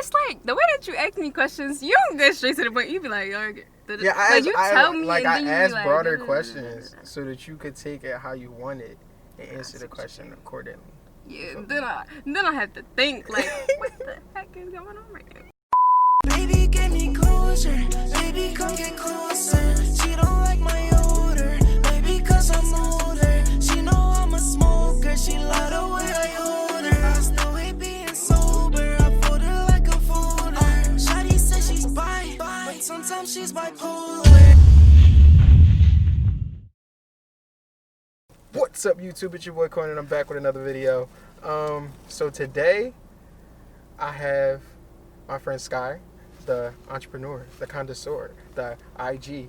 It's like the way that you ask me questions, you don't get straight to the point. You be like, yeah, I asked broader questions so that you could take it how you want it and answer the question accordingly. Yeah, then I have to think like, what the heck is going on right now? Baby, get me closer. Baby, come get closer. She don't like my odor. Maybe cause I'm older. She know I'm a smoker. She love the way I hold her. I still hate being sober. I fold her like a folder. Shawty says she's bi, but sometimes she's bipolar. What's up, YouTube? It's your boy Conan. I'm back with another video. So today I have my friend Skye, the entrepreneur, the connoisseur, the IG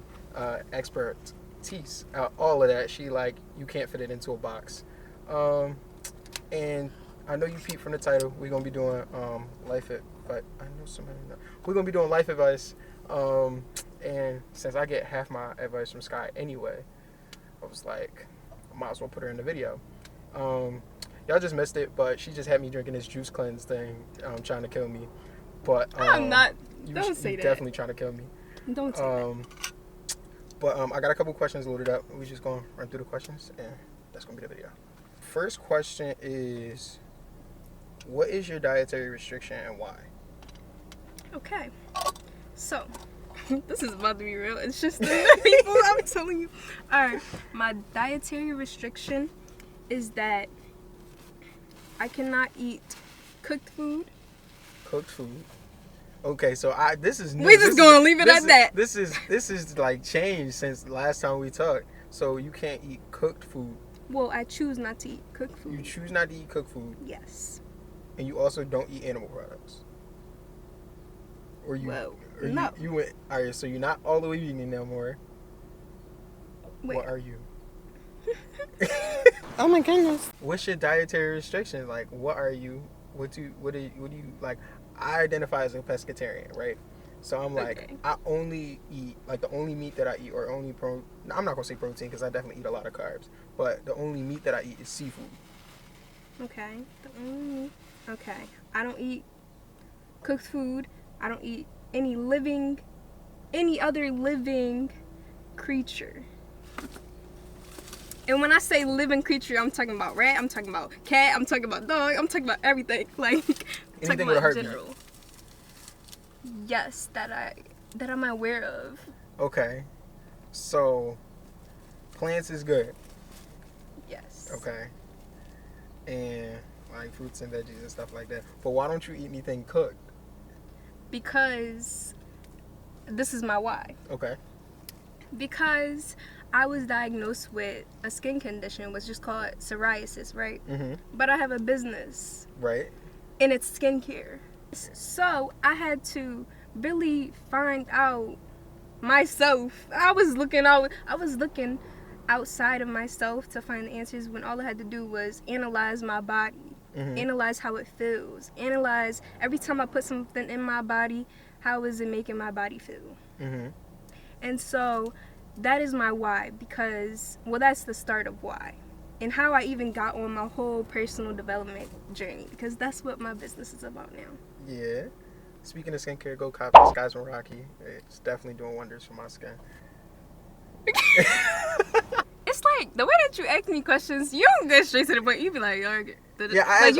expertise, all of that. She like, you can't fit it into a box. And I know you peeped from the title. We're gonna be doing life advice. I know somebody know. We're gonna be doing life advice. And since I get half my advice from Skye anyway, I was like, I might as well put her in the video. Y'all just missed it, but she just had me drinking this juice cleanse thing, trying to kill me. But I'm not. Don't say that. Definitely trying to kill me. Don't say that. But I got a couple questions loaded up. We're just gonna run through the questions, and that's gonna be the video. First question is, what is your dietary restriction and why? Okay, so this is about to be real. It's just the people. I'm telling you. All right, my dietary restriction is that I cannot eat cooked food. Cooked food. Okay, so this is new. We just gonna leave it at that. This is like changed since last time we talked. So you can't eat cooked food. Well, I choose not to eat cooked food. You choose not to eat cooked food. Yes. And you also don't eat animal products. Or you? Well, or no. You went. All right, so you're not all the way vegan no more. Wait. What are you? Oh my goodness. What's your dietary restriction? Like, what are you? What do you like? I identify as a pescatarian, right? So I'm like, okay. I only eat, like, the only meat that I eat, or only I'm not gonna say protein because I definitely eat a lot of carbs, but the only meat that I eat is seafood. Okay. The only meat. Okay. I don't eat cooked food. I don't eat any other living creature. And when I say living creature, I'm talking about rat, I'm talking about cat, I'm talking about dog, I'm talking about everything. Like, I'm talking about in general. Yes, that I'm aware of. Okay. So, plants is good. Yes. Okay. And, like, fruits and veggies and stuff like that. But why don't you eat anything cooked? Because this is my why. Okay. Because I was diagnosed with a skin condition, which is called psoriasis, right? Mm-hmm. But I have a business. Right. And it's skincare. So I had to really find out myself. I was looking outside of myself to find the answers when all I had to do was analyze my body, analyze how it feels, analyze every time I put something in my body, how is it making my body feel? Mm-hmm. And so that is my why, because, well, that's the start of why. And how I even got on my whole personal development journey, because that's what my business is about now. Yeah. Speaking of skincare, go copy Skye's Rocky. It's definitely doing wonders for my skin. It's like the way that you ask me questions, you don't get straight to the point. You be like, yeah, I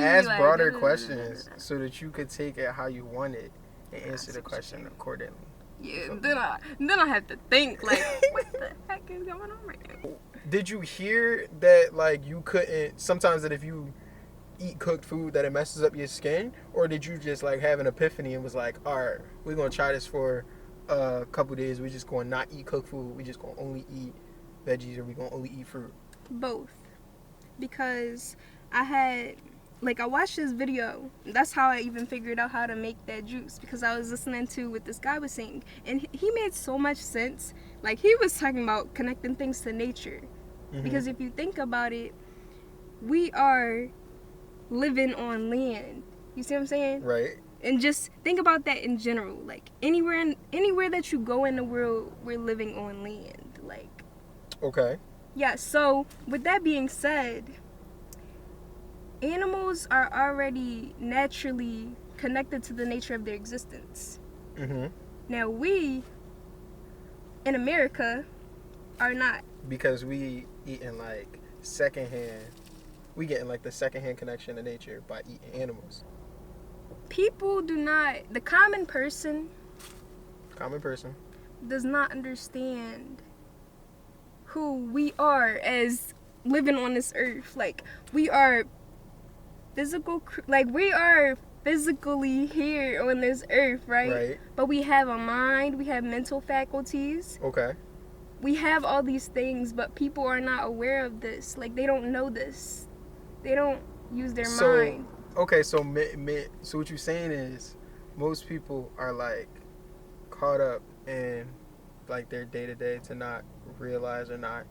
asked broader questions so that you could take it how you want it and answer the question accordingly. Yeah, so, then I have to think, like, what the heck is going on right now? Did you hear that, like, you couldn't, sometimes that if you eat cooked food that it messes up your skin? Or did you just, like, have an epiphany and was like, all right, we're going to try this for a couple days. We're just going to not eat cooked food. We're just going to only eat veggies, or we're going to only eat fruit? Both. Because I watched this video. That's how I even figured out how to make that juice, because I was listening to what this guy was saying, and he made so much sense. Like, he was talking about connecting things to nature. Because if you think about it, we are living on land. You see what I'm saying? Right. And just think about that in general. Like, anywhere that you go in the world, we're living on land. Like. Okay. Yeah. So with that being said, animals are already naturally connected to the nature of their existence. Mm-hmm. Now we, in America, are not. Because we eating like secondhand. We getting like the secondhand connection to nature by eating animals. People do not. The common person does not understand who we are as living on this earth. Like, we are we are physically here on this earth, right? But we have a mind, we have mental faculties. Okay. We have all these things, but people are not aware of this. Like, they don't know this. They don't use their mind. Okay, so what you're saying is most people are like caught up in like their day to day to not realize or not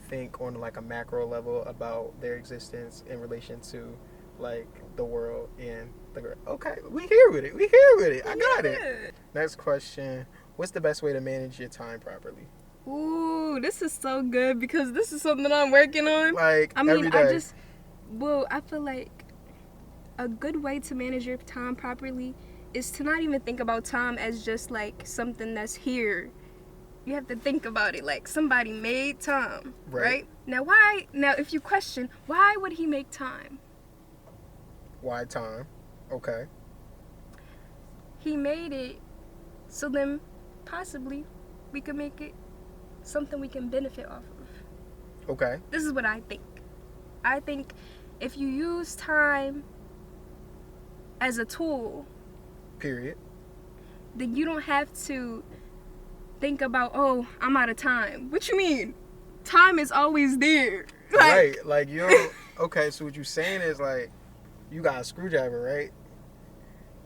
think on like a macro level about their existence in relation to like the world and the. Okay, we here with it. I got it. Next question: what's the best way to manage your time properly? Ooh, this is so good because this is something I'm working on. Like, I mean, every day. I feel like a good way to manage your time properly is to not even think about time as just like something that's here. You have to think about it like somebody made time, right? Now, if you question, why would he make time? Why time? Okay. He made it so then possibly we could make it something we can benefit off of. Okay. This is what I think. I think if you use time as a tool, period, then you don't have to think about, oh, I'm out of time. What you mean? Time is always there. Right. Like, okay, so what you're saying is like you got a screwdriver, right?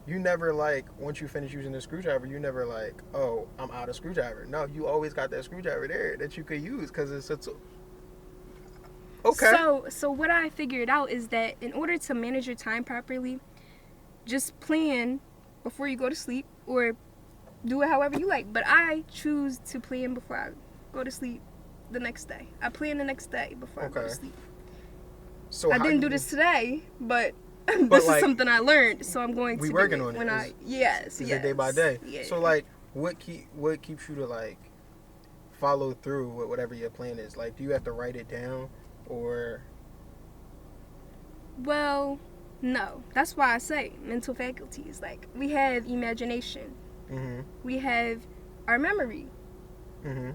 You never like, once you finish using the screwdriver, you never like, oh, I'm out of screwdriver. No, you always got that screwdriver there that you could use because it's a tool. Okay. So what I figured out is that in order to manage your time properly, just plan before you go to sleep or do it however you like. But I choose to plan before I go to sleep the next day. I plan the next day before I go to sleep. So I didn't do this today, but this is something I learned, so I'm going to do working it on when it. Yes. Day by day. Yeah. So like, what keeps you to like follow through with whatever your plan is? Like, do you have to write it down or? Well, no. That's why I say mental faculties. Like, we have imagination. Mm-hmm. We have our memory. Mm-hmm.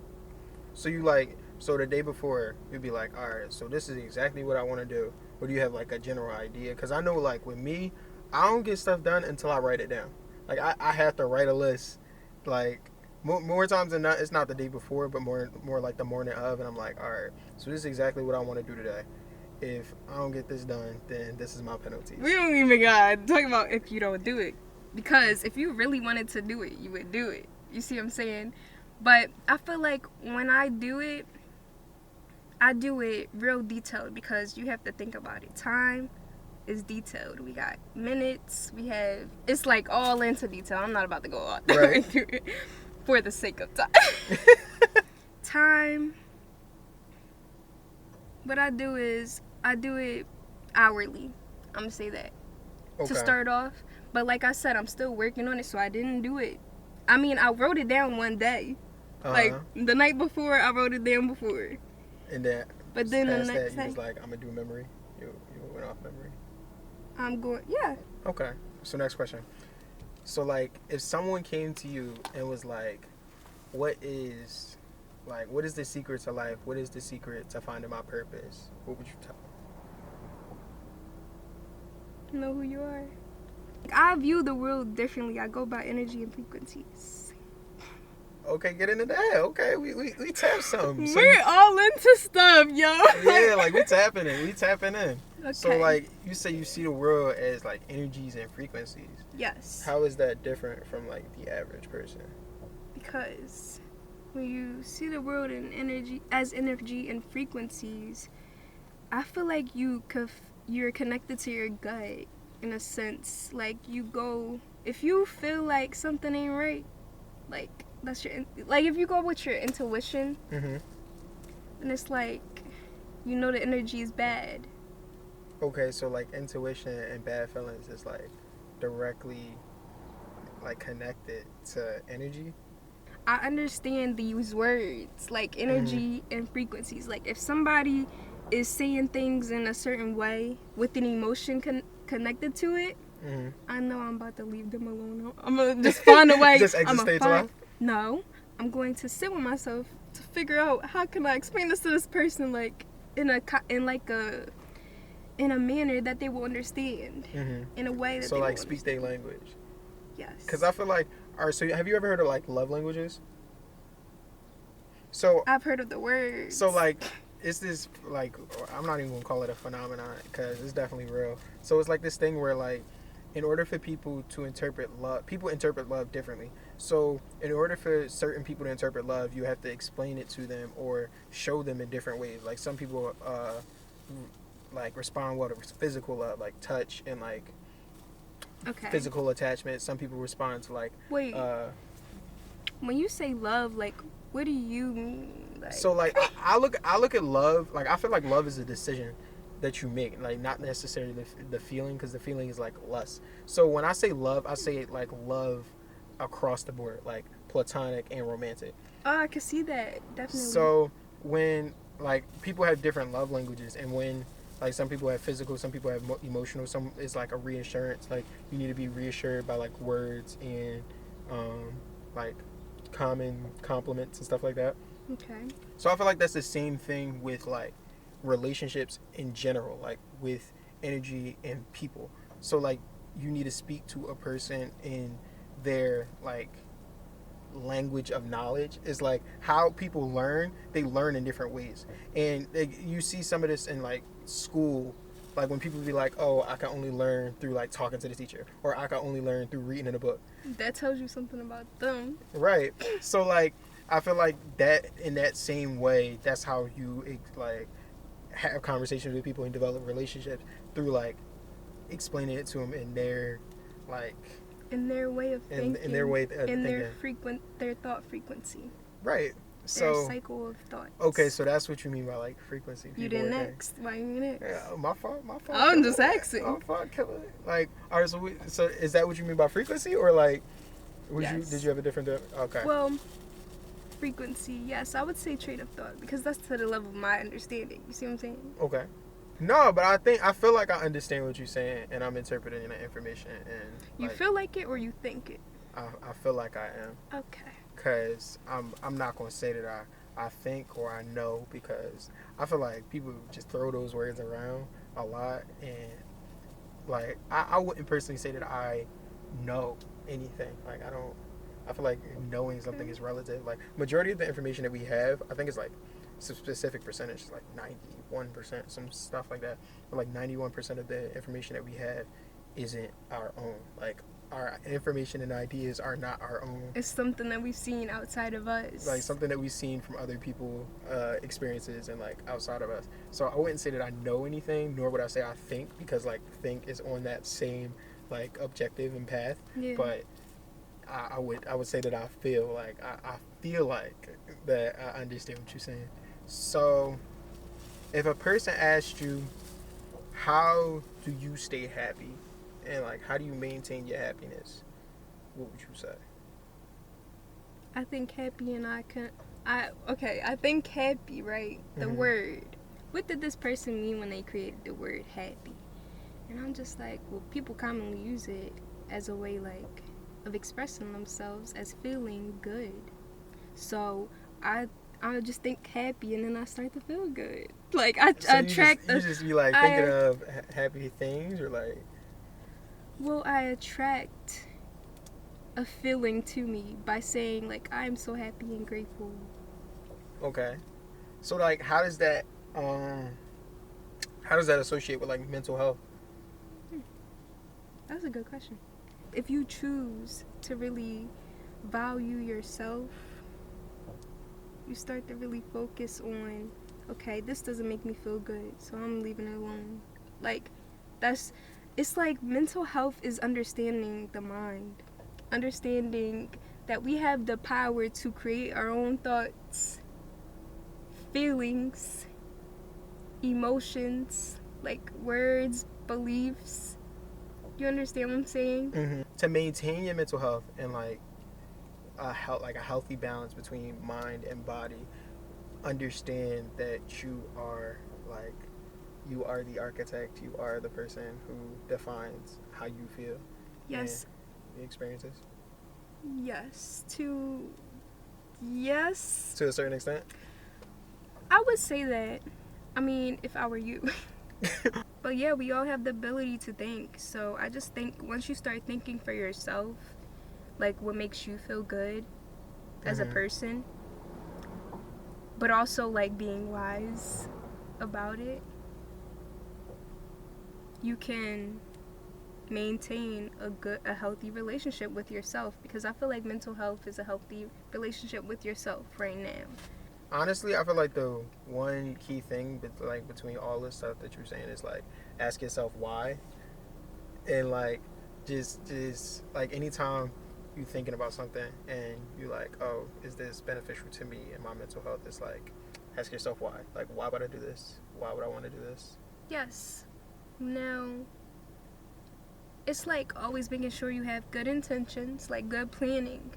So the day before, you'd be like, all right, so this is exactly what I want to do. Or do you have like a general idea? Because I know like with me, I don't get stuff done until I write it down. Like I have to write a list. Like more times than not, it's not the day before, but more like the morning of. And I'm like, all right, so this is exactly what I want to do today. If I don't get this done, then this is my penalty. We don't even got talk about if you don't do it. Because if you really wanted to do it, you would do it. You see what I'm saying? But I feel like when I do it real detailed because you have to think about it. Time is detailed. We got minutes. It's like all into detail. I'm not about to go all the way through it for the sake of time. Time. What I do is I do it hourly. I'm going to say that. Okay. To start off. But like I said, I'm still working on it, so I didn't do it. I mean, I wrote it down one day. Like, the night before, I wrote it down before. And then, but then the next day, you was like, I'm going to do memory. You went off memory. Yeah. Okay. So next question. So, like, if someone came to you and was like, what is the secret to life? What is the secret to finding my purpose? What would you tell them? Know who you are. I view the world differently. I go by energy and frequencies. Okay, get into that. Okay, we tap something. So we're all into stuff, yo. Yeah, like we tapping in. Okay. So like you say you see the world as like energies and frequencies. Yes. How is that different from like the average person? Because when you see the world in energy and frequencies, I feel like you're connected to your gut in a sense. Like if you feel like something ain't right, like that's if you go with your intuition, mm-hmm. then it's like the energy is bad. Okay, so like intuition and bad feelings is like directly like connected to energy. I understand these words like energy and frequencies. Like if somebody is saying things in a certain way with an emotion connected to it, I know I'm about to leave them alone. I'm gonna just find a way. Just exit stage left? No, I'm going to sit with myself to figure out how can I explain this to this person like in a manner that they will understand, in a way that so they like will speak their language. Yes. Because I feel like, all right. So have you ever heard of like love languages? So I've heard of the words. So like, it's this like, I'm not even gonna call it a phenomenon because it's definitely real. So it's like this thing where like, in order for people to interpret love, people interpret love differently. So in order for certain people to interpret love, you have to explain it to them or show them in different ways. Like some people like respond well to physical love, like touch and like physical attachment. Some people respond to like wait. When you say love, like what do you mean? Like... So like I look at love, like I feel like love is a decision that you make, like not necessarily the feeling, because the feeling is like lust. So when I say love, I say like love across the board, like platonic and romantic. Oh, I can see that, definitely. So when like people have different love languages, and when like some people have physical, some people have emotional, some it's like a reassurance, like you need to be reassured by like words and like common compliments and stuff like that. Okay. So I feel like that's the same thing with like relationships in general, like with energy and people. So like you need to speak to a person in their like language of knowledge. Is like how people learn, they learn in different ways. And you see some of this in like school, like when people be like, oh, I can only learn through like talking to the teacher, or I can only learn through reading in a book. That tells you something about them. Right. So like I feel like that in that same way, that's how you like have conversations with people and develop relationships, through like explaining it to them in their like in their way of thinking, in their way of in thinking. their thought frequency. Right. So their cycle of thoughts. Okay, so that's what you mean by like frequency. You did next. Why you next? Yeah, my fault. I'm just asking. My fault, killer. Like, all right. So is that what you mean by frequency, or like, yes. Did you have a different? Okay. Well, frequency. Yes, I would say trait of thought, because that's to the level of my understanding. You see what I'm saying? Okay. No, but I feel like I understand what you're saying, and I'm interpreting that information. And you like, feel like it, or you think it? I feel like I am. Okay. Because I'm not gonna say that I think or I know, because I feel like people just throw those words around a lot, and like I wouldn't personally say that I know anything. Like I feel like knowing something is relative. Like majority of the information that we have, I think it's like some specific percentage, like 91%, some stuff like that. But like 91% of the information that we have isn't our own. Like our information and ideas are not our own. It's something that we've seen outside of us. Like something that we've seen from other people, experiences, and like outside of us. So I wouldn't say that I know anything, nor would I say I think, because like think is on that same like objective and path. Yeah. But I would say that I feel like I feel like that I understand what you're saying. So if a person asked you, how do you stay happy, and like how do you maintain your happiness, what would you say? I think happy, and I think happy, right? The word. What did this person mean when they created the word happy? And I'm just like, well, people commonly use it as a way like of expressing themselves as feeling good. So I just think happy, and then I start to feel good. Like I attract. You just be like thinking of happy things, or like. Well, I attract a feeling to me by saying like I'm so happy and grateful. Okay, so like how does that associate with like mental health? That's a good question. If you choose to really value yourself, you start to really focus on, okay, this doesn't make me feel good, so I'm leaving it alone. Like it's like mental health is understanding the mind, understanding that we have the power to create our own thoughts, feelings, emotions, like words, beliefs, You understand what I'm saying? Mm-hmm. To maintain your mental health and like a healthy balance between mind and body, understand that you are the architect. You are the person who defines how you feel. Yes. And the experiences. Yes. To a certain extent. I would say that. I mean, if I were you. But yeah, we all have the ability to think. So I just think once you start thinking for yourself, like what makes you feel good as a person, but also like being wise about it, you can maintain a healthy relationship with yourself, because I feel like mental health is a healthy relationship with yourself right now. Honestly, I feel like the one key thing between all this stuff that you're saying is like ask yourself why, and like just like anytime you're thinking about something and you're like, oh, is this beneficial to me and my mental health? It's like ask yourself why. Like, why would I do this? Why would I want to do this? Yes. Now, it's like always making sure you have good intentions, like good planning,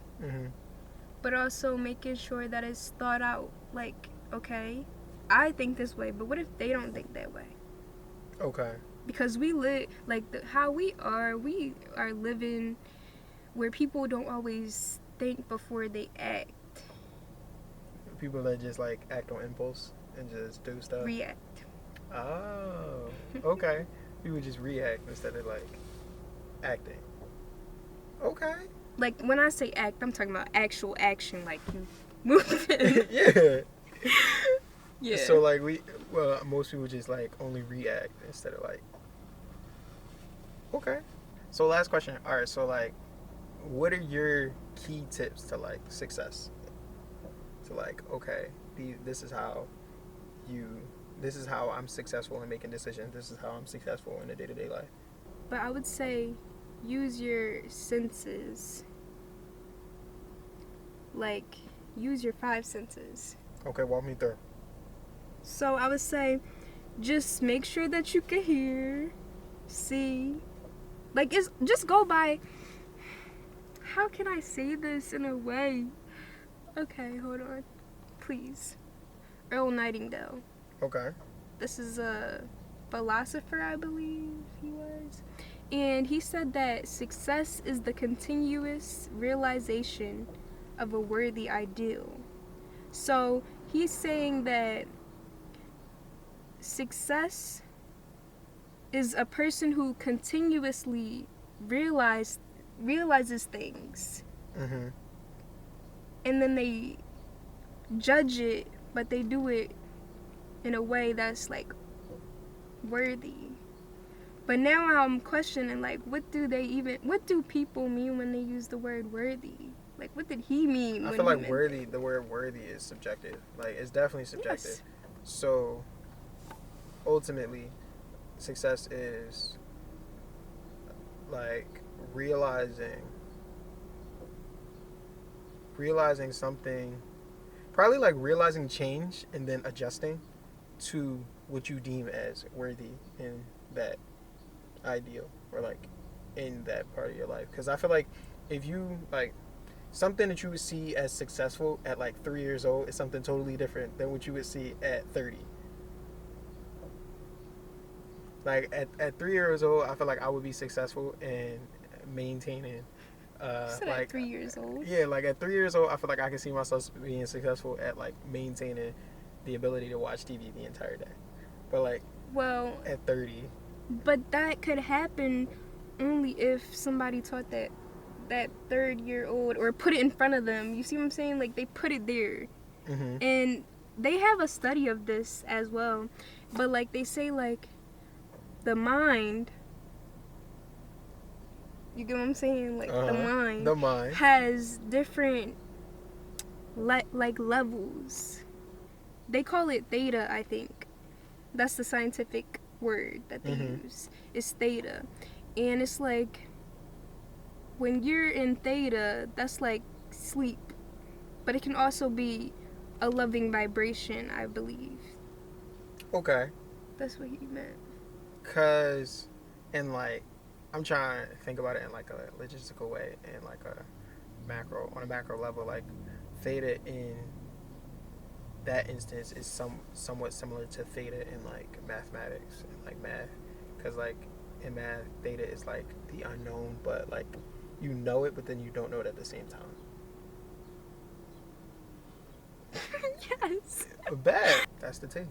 but also making sure that it's thought out. Like, okay, I think this way, but what if they don't think that way? Okay. Because we live, like, how we are living where people don't always think before they act. People that just like act on impulse and just do stuff. React. Oh, okay. People just react instead of like acting. Okay. Like, when I say act, I'm talking about actual action, like you moving. Yeah. Yeah. So like most people just like only react instead of like. Okay. So last question. All right. So like, what are your key tips to like success? To like, okay, this is how I'm successful in making decisions. This is how I'm successful in the day-to-day life. But I would say use your senses. Like, use your 5 senses. Okay, walk me through. So I would say just make sure that you can hear, see. Like, it's just go by. How can I say this in a way? Okay, hold on. Please. Earl Nightingale. Okay. This is a philosopher, I believe he was. And he said that success is the continuous realization of a worthy ideal. So he's saying that success is a person who continuously realizes things. Mm-hmm. And then they judge it, but they do it in a way that's like worthy. But now I'm questioning, like, what do people mean when they use the word worthy? Like, what did he mean? I feel like the word worthy is subjective. Like, it's definitely subjective. Yes. So ultimately, success is like realizing something, probably like realizing change and then adjusting to what you deem as worthy in that ideal or like in that part of your life. Because I feel like if you like something that you would see as successful at like 3 years old is something totally different than what you would see at 30. Like at 3 years old, I feel like I would be successful in maintaining at 3 years old. Yeah, like at 3 years old, I feel like I can see myself being successful at like maintaining the ability to watch TV the entire day. But like, well, at 30. But that could happen only if somebody taught that 3-year-old or put it in front of them. You see what I'm saying? Like, they put it there. Mm-hmm. And they have a study of this as well. But like they say, like, the mind, you get what I'm saying? Like, the mind has different like levels. They call it theta, I think. That's the scientific word that they use. It's theta. And it's like, when you're in theta, that's like sleep. But it can also be a loving vibration, I believe. Okay. That's what he meant. Cause, and like, I'm trying to think about it in like a logistical way and like a macro level. Like theta in that instance is somewhat similar to theta in like mathematics and like math, because like in math theta is like the unknown, but like you know it, but then you don't know it at the same time. Yes. Bad. That's the T.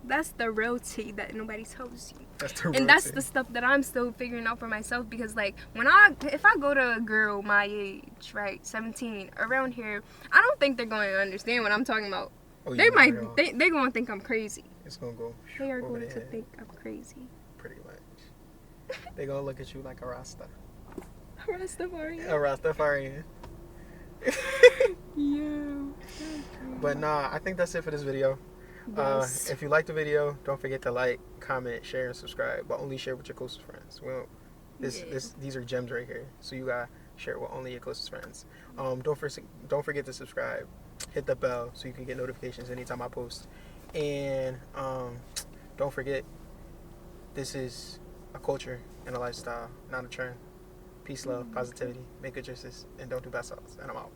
That's the real tea that nobody tells you. That's the And that's the stuff that I'm still figuring out for myself, because like if I go to a girl my age, right, 17, around here, I don't think they're going to understand what I'm talking about. Oh, They're going to think I'm crazy. It's going to go They are over going their to head, think I'm crazy. pretty much. They're going to look at you like a Rasta. Rastafarian. A Rastafarian. Yeah. But nah, I think that's it for this video. Yes. If you like the video, don't forget to like, comment, share, and subscribe. But only share with your closest friends. We don't, these are gems right here. So you gotta share it with only your closest friends. Don't forget to subscribe. Hit the bell so you can get notifications anytime I post. And don't forget, this is a culture and a lifestyle, not a trend. Peace, love, positivity, make good choices, and don't do bad sauce. And I'm out.